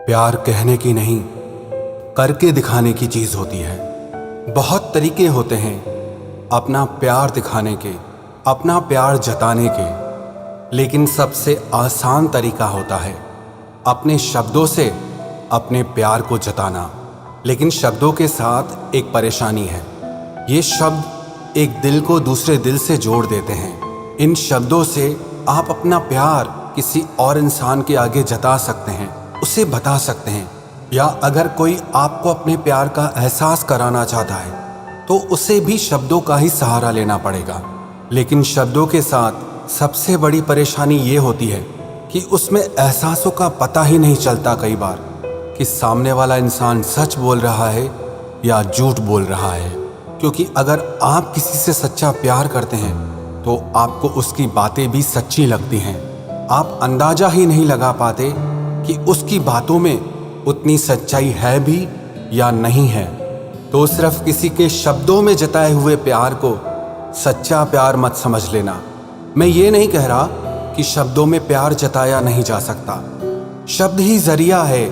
प्यार कहने की नहीं, करके दिखाने की चीज होती है। बहुत तरीके होते हैं अपना प्यार दिखाने के, अपना प्यार जताने के, लेकिन सबसे आसान तरीका होता है अपने शब्दों से अपने प्यार को जताना। लेकिन शब्दों के साथ एक परेशानी है, ये शब्द एक दिल को दूसरे दिल से जोड़ देते हैं। इन शब्दों से आप अपना प्यार किसी और इंसान के आगे जता सकते हैं, उसे बता सकते हैं, या अगर कोई आपको अपने प्यार का एहसास कराना चाहता है तो उसे भी शब्दों का ही सहारा लेना पड़ेगा। लेकिन शब्दों के साथ सबसे बड़ी परेशानी ये होती है कि उसमें एहसासों का पता ही नहीं चलता कई बार कि सामने वाला इंसान सच बोल रहा है या झूठ बोल रहा है। क्योंकि अगर आप किसी से सच्चा प्यार करते हैं तो आपको उसकी बातें भी सच्ची लगती हैं। आप अंदाजा ही नहीं लगा पाते कि उसकी बातों में उतनी सच्चाई है भी या नहीं है। तो सिर्फ किसी के शब्दों में जताए हुए प्यार को सच्चा प्यार मत समझ लेना। मैं ये नहीं कह रहा कि शब्दों में प्यार जताया नहीं जा सकता। शब्द ही जरिया है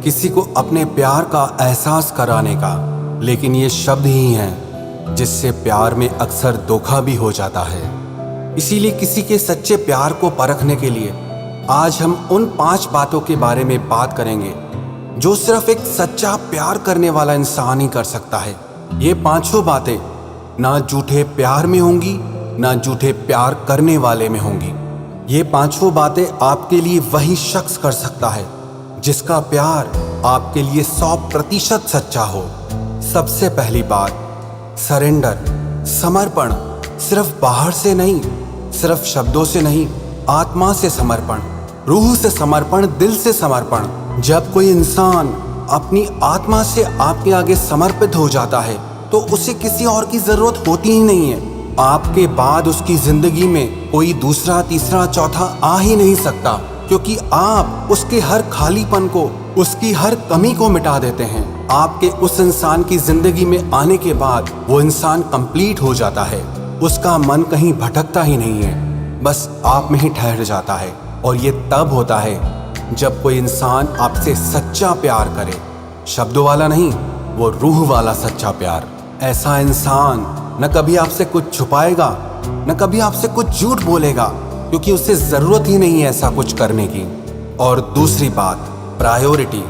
किसी को अपने प्यार का एहसास कराने का, लेकिन ये शब्द ही हैं जिससे प्यार में अक्सर धोखा भी हो जाता है। इसीलिए किसी के सच्चे प्यार को परखने के लिए आज हम उन 5 बातों के बारे में बात करेंगे जो सिर्फ एक सच्चा प्यार करने वाला इंसान ही कर सकता है। ये 5 बातें ना झूठे प्यार में होंगी, ना झूठे प्यार करने वाले में होंगी। ये 5 बातें आपके लिए वही शख्स कर सकता है जिसका प्यार आपके लिए 100% सच्चा हो। सबसे पहली बात, सरेंडर, समर्पण। सिर्फ बाहर से नहीं, सिर्फ शब्दों से नहीं, आत्मा से समर्पण, रूह से समर्पण, दिल से समर्पण। जब कोई इंसान अपनी आत्मा से आपके आगे समर्पित हो जाता है तो उसे किसी और की जरूरत होती ही नहीं है। आपके बाद उसकी जिंदगी में कोई दूसरा, तीसरा, चौथा आ ही नहीं सकता, क्योंकि आप उसके हर खालीपन को, उसकी हर कमी को मिटा देते हैं। आपके उस इंसान की जिंदगी में आने के बाद वो इंसान कंप्लीट हो जाता है। उसका मन कहीं भटकता ही नहीं है, बस आप में ही ठहर जाता है। और ये तब होता है जब कोई इंसान आपसे सच्चा प्यार करे, शब्दों वाला नहीं, वो रूह वाला सच्चा प्यार। ऐसा इंसान न कभी आपसे कुछ छुपाएगा, न कभी आपसे कुछ झूठ बोलेगा, क्योंकि उसे जरूरत ही नहीं है ऐसा कुछ करने की। और दूसरी बात, प्रायोरिटी।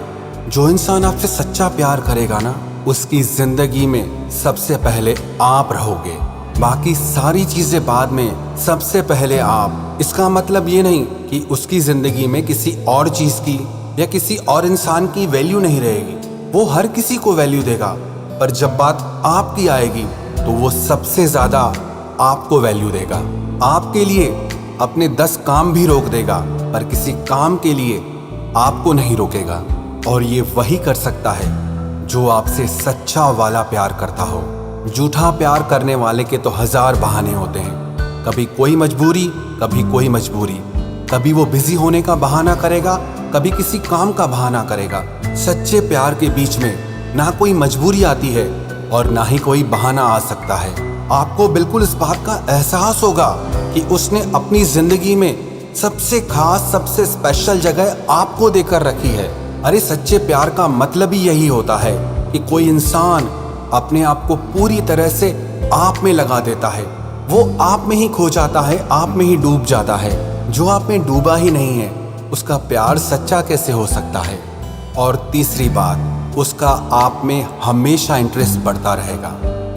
जो इंसान आपसे सच्चा प्यार करेगा ना, उसकी जिंदगी में सबसे पहले आप रहोगे, बाकी सारी चीजें बाद में, सबसे पहले आप। इसका मतलब ये नहीं कि उसकी जिंदगी में किसी और चीज की या किसी और इंसान की वैल्यू नहीं रहेगी। वो हर किसी को वैल्यू देगा, पर जब बात आपकी आएगी तो वो सबसे ज्यादा आपको वैल्यू देगा। आपके लिए अपने 10 काम भी रोक देगा, पर किसी काम के लिए आपको नहीं रोकेगा। और ये वही कर सकता है जो आपसे सच्चा वाला प्यार करता हो। झूठा प्यार करने वाले के तो 1000 बहाने होते हैं। कभी कोई मजबूरी, कभी कोई मजबूरी, कभी वो बिजी होने का बहाना करेगा, कभी किसी काम का बहाना करेगा। सच्चे प्यार के बीच में ना कोई मजबूरी आती है और ना ही कोई बहाना आ सकता है। आपको बिल्कुल इस बात का एहसास होगा कि उसने अपनी जिंदगी में सबसे खास, सबसे स्पेशल जगह आपको देकर रखी है। अरे सच्चे प्यार का मतलब ही यही होता है कि कोई इंसान अपने आप को पूरी तरह से आप में लगा देता है। वो आप में ही खो जाता है, आप में ही डूब जाता है। जो आप में डूबा ही नहीं है, उसका प्यार सच्चा कैसे हो सकता है। और तीसरी बात, उसका आप में हमेशा इंटरेस्ट बढ़ता रहेगा।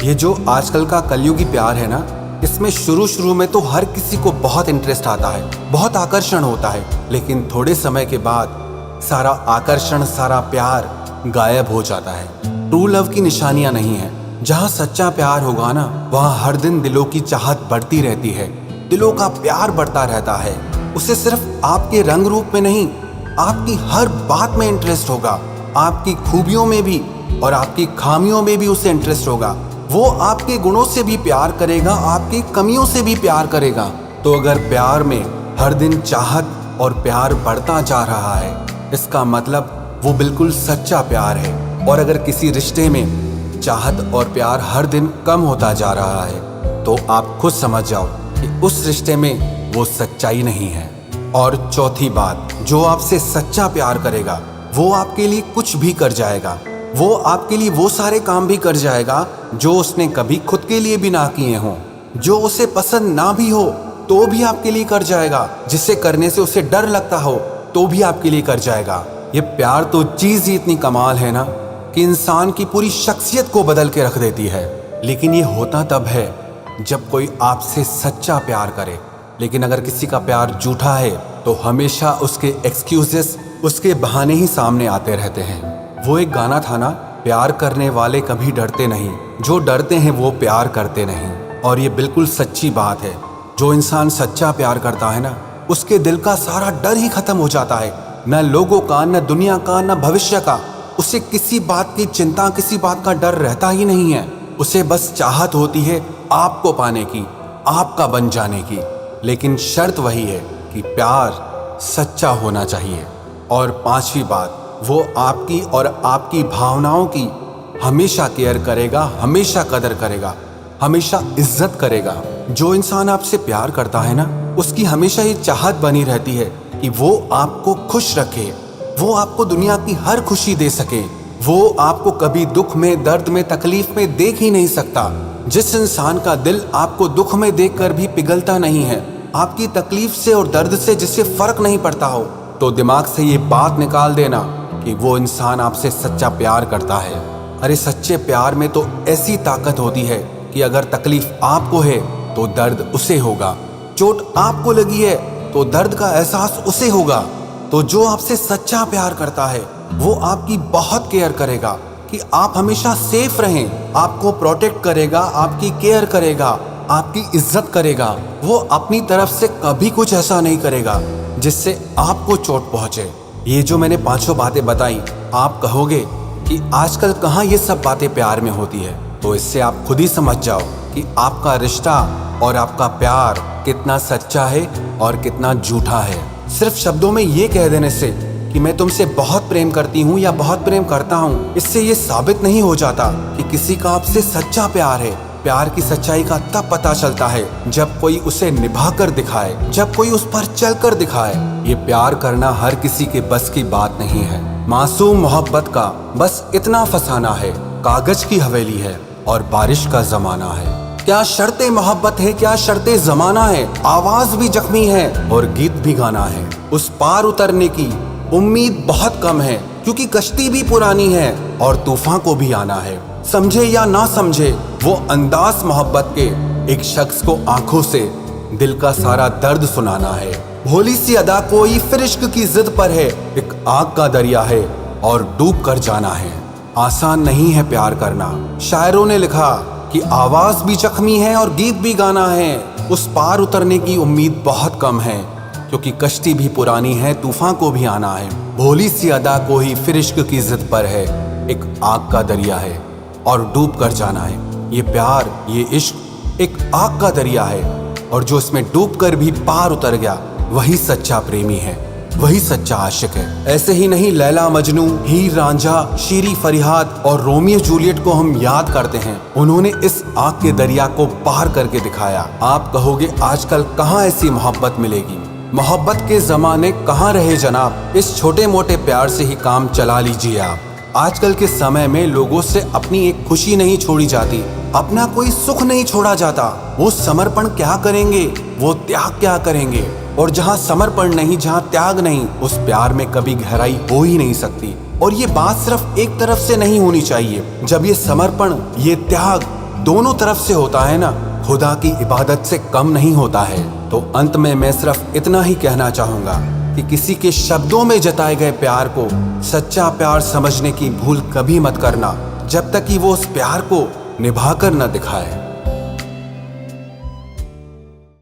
ये जो आजकल का कलयुगी प्यार है ना, इसमें शुरू में तो हर किसी को बहुत इंटरेस्ट आता है, बहुत आकर्षण होता है, लेकिन थोड़े समय के बाद सारा आकर्षण, सारा प्यार गायब हो जाता है। ट्रू लव की निशानियां नहीं है। जहाँ सच्चा प्यार होगा ना, वहाँ हर दिन दिलों की चाहत बढ़ती रहती है, दिलों का प्यार बढ़ता रहता है। उसे सिर्फ आपके रंग रूप में नहीं, आपकी हर बात में इंटरेस्ट होगा, आपकी खूबियों में भी और आपकी खामियों में भी उसे इंटरेस्ट होगा। वो आपके गुणों से भी प्यार करेगा, आपकी कमियों से भी प्यार करेगा। तो अगर प्यार में हर दिन चाहत और प्यार बढ़ता जा रहा है, इसका मतलब वो बिल्कुल सच्चा प्यार है। और अगर किसी रिश्ते में चाहत और प्यार हर दिन कम होता जा रहा है, तो आप खुद समझ जाओ कि उस रिश्ते में वो सच्चाई नहीं है। और चौथी बात, जो आपसे सच्चा प्यार करेगा वो आपके लिए कुछ भी कर जाएगा। वो आपके लिए वो सारे काम भी कर जाएगा जो उसने कभी खुद के लिए भी ना किए हों। जो उसे पसंद ना भी हो तो भी आपके लिए कर जाएगा। जिसे करने से उसे डर लगता हो तो भी आपके लिए कर जाएगा। ये प्यार तो चीज ही इतनी कमाल है ना कि इंसान की पूरी शख्सियत को बदल के रख देती है। लेकिन ये होता तब है जब कोई आपसे सच्चा प्यार करे। लेकिन अगर किसी का प्यार झूठा है तो हमेशा उसके एक्सक्यूजेस, उसके बहाने ही सामने आते रहते हैं। वो एक गाना था ना, प्यार करने वाले कभी डरते नहीं, जो डरते हैं वो प्यार करते नहीं। और ये बिल्कुल सच्ची बात है। जो इंसान सच्चा प्यार करता है ना, उसके दिल का सारा डर ही खत्म हो जाता है। न लोगों का, न दुनिया का, न भविष्य का। उसे किसी बात की चिंता, किसी बात का डर रहता ही नहीं है। उसे बस चाहत होती है आपको पाने की, आपका बन जाने की। लेकिन शर्त वही है कि प्यार सच्चा होना चाहिए। और पांचवी बात, वो आपकी और आपकी भावनाओं की हमेशा केयर करेगा, हमेशा कदर करेगा, हमेशा इज्जत करेगा। जो इंसान आपसे प्यार करता है ना, उसकी हमेशा ये चाहत बनी रहती है कि वो आपको खुश रखे, वो आपको दुनिया की हर खुशी दे सके। वो आपको कभी दुख में, दर्द में, तकलीफ में देख ही नहीं सकता। जिस इंसान का दिल आपको दुख में देखकर भी पिघलता नहीं है, आपकी तकलीफ से और दर्द से जिससे फर्क नहीं पड़ता हो, तो दिमाग से ये बात निकाल देना कि वो इंसान आपसे सच्चा प्यार करता है। अरे सच्चे प्यार में तो ऐसी ताकत होती है कि अगर तकलीफ आपको है तो दर्द उसे होगा, चोट आपको लगी है तो दर्द का एहसास उसे होगा। तो जो आपसे सच्चा प्यार करता है वो आपकी बहुत केयर करेगा कि आप हमेशा सेफ रहें, आपको प्रोटेक्ट करेगा, आपकी केयर करेगा, आपकी इज्जत करेगा। वो अपनी तरफ से कभी कुछ ऐसा नहीं करेगा जिससे आपको चोट पहुंचे। ये जो मैंने पांचों बातें बताई, आप कहोगे कि आजकल कहाँ ये सब बातें प्यार में होती है। तो इससे आप खुद ही समझ जाओ कि आपका रिश्ता और आपका प्यार कितना सच्चा है और कितना झूठा है। सिर्फ शब्दों में ये कह देने से कि मैं तुमसे बहुत प्रेम करती हूँ या बहुत प्रेम करता हूँ, इससे ये साबित नहीं हो जाता कि किसी का आपसे सच्चा प्यार है। प्यार की सच्चाई का तब पता चलता है जब कोई उसे निभा कर दिखाए, जब कोई उस पर चल कर दिखाए। ये प्यार करना हर किसी के बस की बात नहीं है। मासूम मोहब्बत का बस इतना फसाना है, कागज की हवेली है और बारिश का जमाना है। क्या शर्ते मोहब्बत है, क्या शर्ते जमाना है। आवाज भी जख्मी है और गीत भी गाना है। उस पार उतरने की उम्मीद बहुत कम है, क्योंकि कश्ती भी पुरानी है और तूफान को भी आना है। समझे या ना समझे, वो अंदाज मोहब्बत के एक शख्स को आंखों से दिल का सारा दर्द सुनाना है। भोली सी अदा कोई फिर इश्क की जिद पर है, एक आग का दरिया है और डूब कर जाना है। आसान नहीं है प्यार करना। शायरों ने लिखा कि आवाज भी जख्मी है और गीत भी गाना है। उस पार उतरने की उम्मीद बहुत कम है, क्योंकि कश्ती भी पुरानी है, तूफान को भी आना है। भोली सी अदा को ही फिर इश्क की जिद पर है, एक आग का दरिया है और डूब कर जाना है। ये प्यार, ये इश्क एक आग का दरिया है, और जो इसमें डूब कर भी पार उतर गया वही सच्चा प्रेमी है, वही सच्चा आशिक है। ऐसे ही नहीं, लैला मजनू, हीर रांझा, शीरी फरियाद और रोमियो जूलियट को हम याद करते हैं। उन्होंने इस आग के दरिया को पार करके दिखाया। आप कहोगे आजकल कहाँ ऐसी मोहब्बत मिलेगी। मोहब्बत के जमाने कहाँ रहे जनाब। इस छोटे मोटे प्यार से ही काम चला लीजिए आप। आजकल के समय में लोगों से अपनी एक खुशी नहीं छोड़ी जाती, अपना कोई सुख नहीं छोड़ा जाता। वो समर्पण क्या करेंगे, वो त्याग क्या करेंगे। और जहाँ समर्पण नहीं, जहाँ त्याग नहीं, उस प्यार में कभी गहराई हो ही नहीं सकती। और ये बात सिर्फ एक तरफ से नहीं होनी चाहिए। जब ये समर्पण, ये त्याग दोनों तरफ से होता है ना, खुदा की इबादत से कम नहीं होता है। तो अंत में मैं सिर्फ इतना ही कहना चाहूंगा कि किसी के शब्दों में जताए गए प्यार को सच्चा प्यार समझने की भूल कभी मत करना, जब तक कि वो उस प्यार को निभाकर न दिखाए।